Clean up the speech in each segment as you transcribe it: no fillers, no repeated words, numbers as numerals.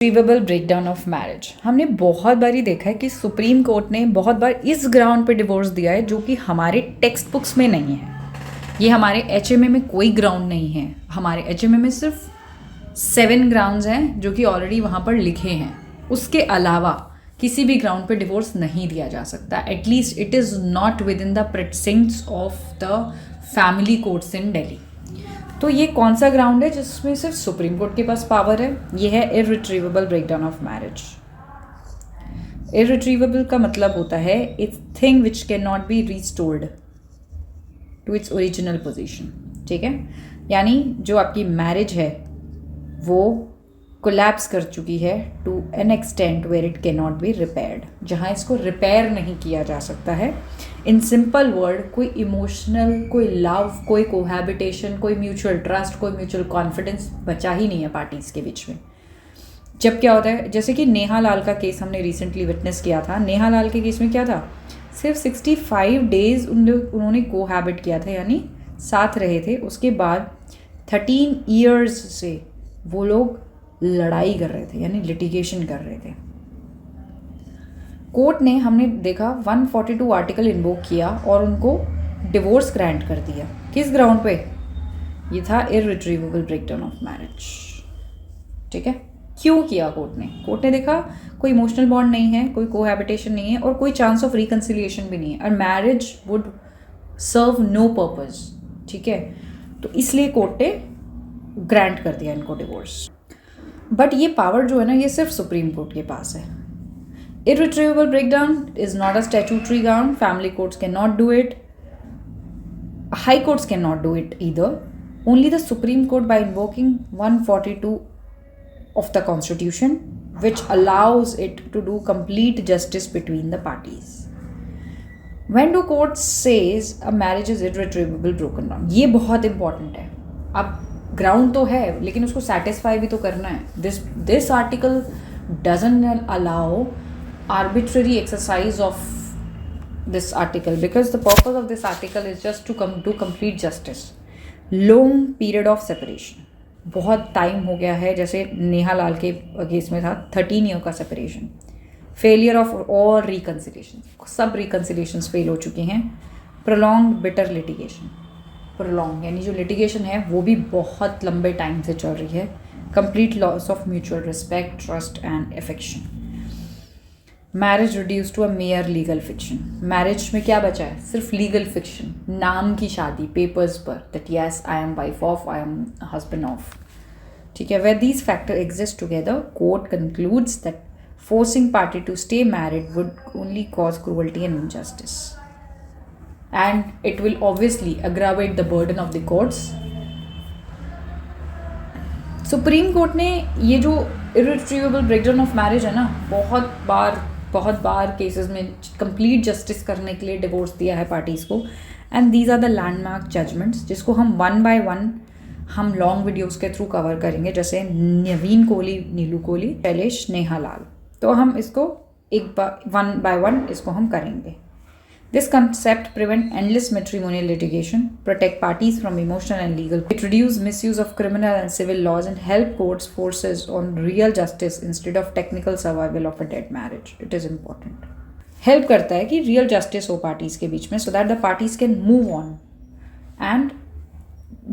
इर्रिट्रीवेबल breakdown of marriage. हमने बहुत बार ही देखा है कि सुप्रीम कोर्ट ने बहुत बार इस ग्राउंड पे डिवोर्स दिया है जो कि हमारे टेक्स्ट बुक्स में नहीं है। ये हमारे एचएमए में कोई ग्राउंड नहीं है। हमारे एचएमए में सिर्फ 7 ग्राउंड्स हैं जो कि ऑलरेडी वहाँ पर लिखे हैं। उसके अलावा किसी भी ग्राउंड पे डिवोर्स नहीं दिया जा सकता। At least it is not within the precincts of the family courts in Delhi. तो ये कौन सा ग्राउंड है जिसमें सिर्फ सुप्रीम कोर्ट के पास पावर है? ये है irretrievable breakdown of marriage. Irretrievable का मतलब होता है it's thing which can not be restored to its original position. ठीक है, यानी जो आपकी मैरिज है वो कोलैप्स कर चुकी है to an extent where it can not be repaired, जहाँ इसको रिपेयर नहीं किया जा सकता है। इन सिंपल वर्ड, कोई इमोशनल, कोई लव, कोई कोहैबिटेशन, कोई म्यूचुअल ट्रस्ट, कोई म्यूचुअल कॉन्फिडेंस बचा ही नहीं है पार्टीज़ के बीच में। जब क्या होता है, जैसे कि नेहा लाल का केस हमने रिसेंटली विटनेस किया था। नेहा लाल के केस में क्या था, सिर्फ 65 डेज उन्होंने कोहैबिट किया था, यानी साथ रहे थे। उसके बाद 13 ईयर्स से वो लोग लड़ाई कर रहे थे, यानी लिटिगेशन कर रहे थे। कोर्ट ने, हमने देखा, 142 आर्टिकल इन्वोक किया और उनको डिवोर्स ग्रांट कर दिया। किस ग्राउंड पे? ये था इर्रिट्रीवेबल ब्रेकडाउन ऑफ मैरिज। ठीक है, क्यों किया कोर्ट ने? कोर्ट ने देखा कोई इमोशनल बॉन्ड नहीं है, कोई कोहैबिटेशन नहीं है और कोई चांस ऑफ रिकन्सिलिएशन भी नहीं है, और marriage would serve no purpose. ठीक है, तो इसलिए कोर्ट ने ग्रांट कर दिया इनको डिवोर्स। बट ये पावर जो है ना, ये सिर्फ सुप्रीम कोर्ट के पास है। Irretrievable breakdown is not a statutory ground. Family courts cannot do it. High courts cannot do it either. Only the Supreme Court, by invoking 142 of the Constitution, which allows it to do complete justice between the parties. When do courts says a marriage is irretrievable broken down? ये बहुत important है। अब ground तो है लेकिन उसको satisfy भी तो करना है। This article doesn't allow arbitrary exercise of this article, because the purpose of this article is just to do complete justice. Long period of separation, बहुत टाइम हो गया है, जैसे नेहा लाल के केस में था 13 ईयर का separation. Failure of all reconciliation, सब रिकन्सिलेशन फेल हो चुकी हैं। प्रोलॉन्ग बिटर लिटिगेशन, प्रोलॉन्ग यानी जो लिटिगेशन है वो भी बहुत लंबे टाइम से चल रही है। Complete loss of mutual respect, trust and affection. Marriage reduce to a mere legal fiction. Marriage में क्या बचा है? सिर्फ लीगल फिक्शन, नाम की शादी पेपर्स पर, that yes I am wife of, I am husband of. ठीक है, where these factor exist together, court concludes that forcing party to stay married would only cause cruelty and injustice, and it will obviously aggravate the burden of the courts. Supreme court ने ये जो इर्रिट्रीवेबल breakdown of marriage है ना, बहुत बार cases में complete justice करने के लिए डिवोर्स दिया है पार्टीज़ को। And these are the landmark judgements, जिसको हम 1 by 1 हम लॉन्ग वीडियोस के थ्रू कवर करेंगे, जैसे नवीन कोहली, नीलू कोहली, शैलेश, नेहा लाल। तो हम इसको 1 by 1 इसको हम करेंगे। This concept prevent endless matrimonial litigation, protect parties from emotional and legal. It reduce misuse of criminal and civil laws and help courts forces on real justice instead of technical survival of a dead marriage. It is important. Help करता है कि real justice हो parties के बीच में, so that the parties can move on and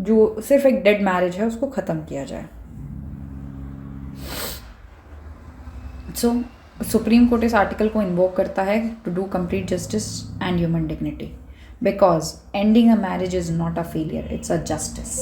जो सिर्फ एक dead marriage है उसको ख़त्म किया जाए। So सुप्रीम कोर्ट इस आर्टिकल को इन्वोक करता है to do complete justice and human dignity, because ending a marriage is not a failure, it's a justice.